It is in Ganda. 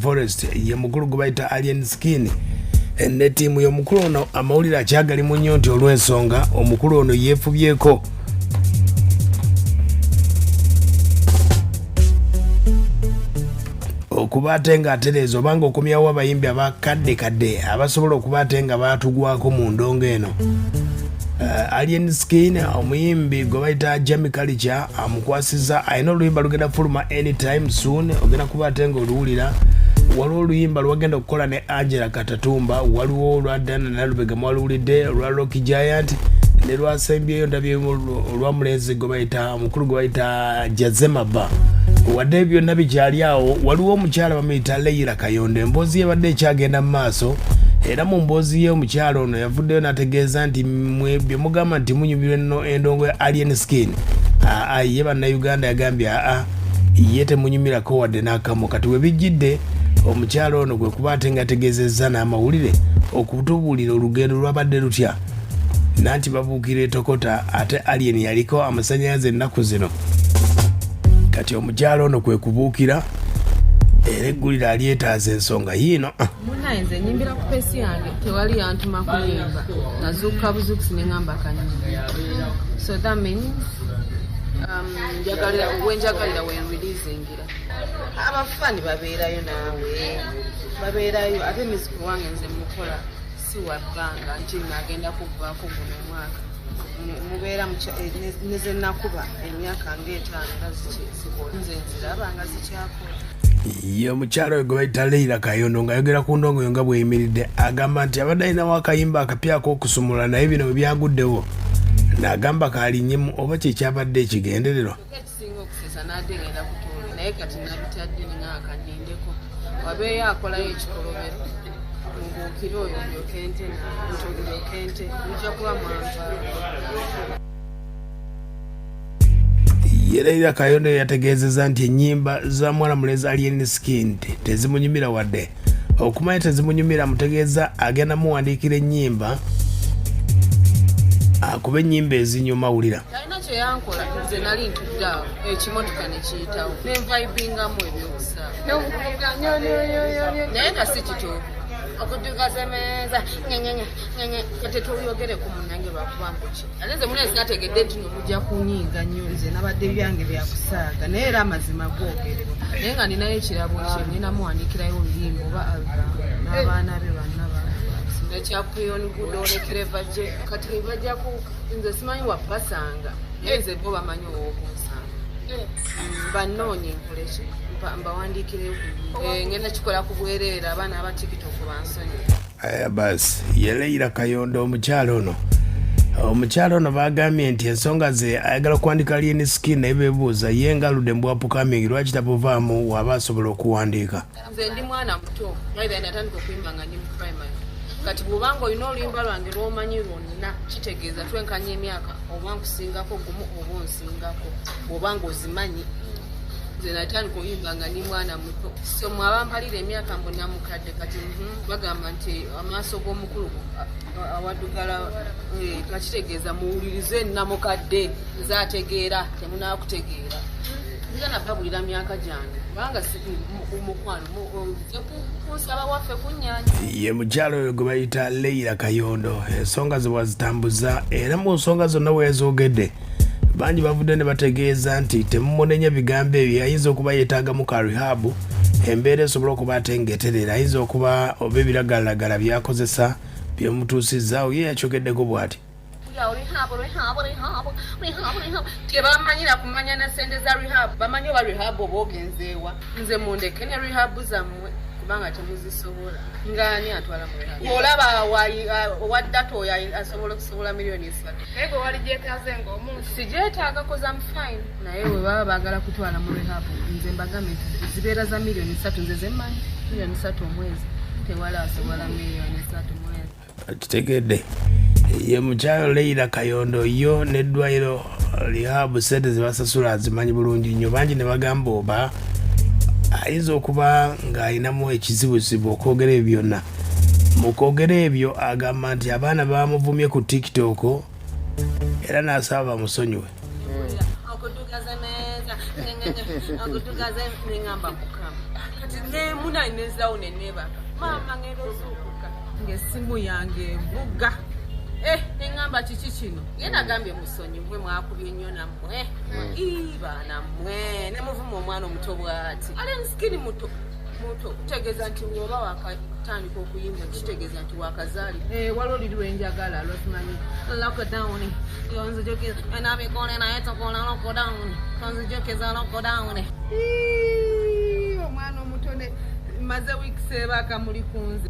Forest ye mukulu gubaita Alien Skin ne tiimu y'omukulu ono amawulire akyagali mu nnyo nti olw'ensonga omukulu ono yeefubyeko okuba ate nga atereeza obanga okomyawo abayimbi abakadde abasobola okuba ate nga baatugwako mu ndongo eno. Alien Skin omuyimbi gwe bayita Jamie Culture amukwasiza alina oluyimba lugenda fuluma anytime soon ogenda kuba ate nga oluwulira. Waliwo oluyimba lwagenda okukola ne Angela Katatumba, waliwo olwa Dana Nalubega mwaluwulidde, olwa Rocky Giant ne lwasembyeyo ndabye olwa mulenzi gwe bayita omukulu gwe bayita Jazemaba. Wadde byonna bikyali awo, waliwo omukyala bamuyita Leila Kayondo, emboozi ye badde ekyagenda mu maaso era mu mboozi ye omukyala ono yavuddeyo n'ategeeza nti bye mugamba nti munyumirwa enno endongo ya Alien Skin. Ye bannayuganda yagambye ye temunyumirako wadde n'akamu. Kati we bijjidde omukyala ono gwe kuba ate nga ategeezezza n'amawulire okutubuulira olugendo lwabadde lutya nanti babuukira etokota ate Alien yaliko amasannyalaze ennaku zino. Kati omukyala ono kwe kubuukira era eggulira alyetaaza ensonga yiino. Munayenze nyimbira ku pesi yange tewali yantuma kuyimba nazuuka buzuukusi ne ngamba kanyimba. So that means wenjagalira wenreleasingira abafani babeerayo naawe babeerayo ate miziki wange nze mukola si wagganga nti nagenda kuggwako guno omwaka mubeera neze nakuba emyaka ng'etaano era zikola nze nziraba nga zikyakola. Ye omukyala we gwe bayita Leila Kayondo ng'ayogera ku ndongo yo nga bweyimiridde agamba nti abadde alinawo akayimba akapyako okusumula naye bino bwe byaguddewo n'agamba kaalinyemu oba kyekyabadde ekigendererwa. Ekisinga okusesa n'adde ngenda kutuula naye kati nabitadde ningaaka nindeko wabeeyo akolayo ekikolobero mubuukire oyo lyokente ntolyokente ojja kuba mwanva. Leila Kayondo yategeezezza nti ennyimba za mwana mulenzi Alien Skin tezimunyumira wadde okumanya tezimunyumira mutegeeza agenda muwandiikira ennyimba akuba ennyimba ezinyuma wulira. Talina kye yankola nze nali ntuddeawo ekimotoka ne kiyitawo ne nvaibingamu ebyokusaawa naye nga si kituufu okudugasemeza kate tuyogere ku munange lwakubanguki ate nze munensi nategedde nti nomujja kunyiiga nnyo nze nabadde byange byakusaaga naye era amazima googerebwa naye nga ninayo ekirabo kye nina muwandiikirayo oluyimba oba n'abaana be banna ekyapuyoni gudolekere bajje kati bajjaku nze simanyi wabasanga naye nze bo bamanyi ow'okunsanga banoonye nkoleki mbawandiikireyo ngenda kikola ku bwereera abaana aba TikTok bansonyi. Basi ye Leila Kayondo omukyala ono bagambye nti ensonga ze ayagala okuwandika Alien Skin naye beebuuza ye ngaludde mu upcoming lwaki tabuvaamu waba asobola okuwandiika. Nze ndi mwana muto naye natandika okuyimba nga ndi mu primary kati bw'obanga olina oluyimba lwange lw'omanyi lwonna kitegeeza twenkanya emyaka oba nkusingako gumu oba onsingako bw'obanga ozimanyi. Nze natandika okuyimba nga ndi mwana muto so mwabampalira emyaka mbona mukadde kati bagamba nti amaaso g'omukulu awaddugala kakitegeeza muwulirize namukadde nze ategeera temunaakutegeera nze nababulira myaka gyange kubanga mukwano kunsaba waffe kunnyanja. Ye mukyalo oyo gwe bayita Leila Kayondo ensonga ze wazitambuza era mu nsonga zonna weezoogedde bangi bavudde ne bategeeza nti temumunenya bigambo ebyo ayinza okuba yeetaagamu ka rehab embeera esobola okuba ate ng'eterera ayinza okuba oba ebiragalalagala byakozesa byemutuusizaawo ye yakyogeddeko bw'ati. Tebamanyira kumanya na sente za rehab bamanyi oba rehab oba ogenzeewa nze mundeke ne rehab zammwe kubanga temuzisobola ng'ani atwala mu rehab olaba owaddata oyo asobola okusobola miliyoni 3 naye gwe wali gyetaaze ng'omuntu sigyetaaga koza mufine naye we baba baagala kutwala mu rehab nze mbagambe nti zibeera za miliyoni 3 nze zemmanyi miliyoni 3 omwezi tewala asobola miliyoni 3 omwezi. Kitegedde ye mukyalo Leila Kayondo yo n'eddwaliro rehab sente ze basasula azimanyi bulungi nnyo bangi ne bagamba oba ayinza okuba ng'alinamu ekizibuzibu okwogera ebyo byonna. Mu kwogera ebyo agamba nti abaana bamuvumye ku TikTok era n'asaba bamusonyiwe. kati ne muna inezao neneba mama ngero zukuka ngesimu yange vuga engamba kiki kino ngenda gambye musonyi mwe mwakubye nnyo nammwe baana mmwe ne muvumu omwana omuto bw'ati ali nsikini muto kutegeeza nti woba wakatandika okuyimba kitegeeza nti wakazaali waliwo liriwo enjagala lwesimanyi lockdown yonzijokeza enabikole naye tokola lockdown tonzijokeza lockdown omwana omuto maze wiiki seebaaka muli kunze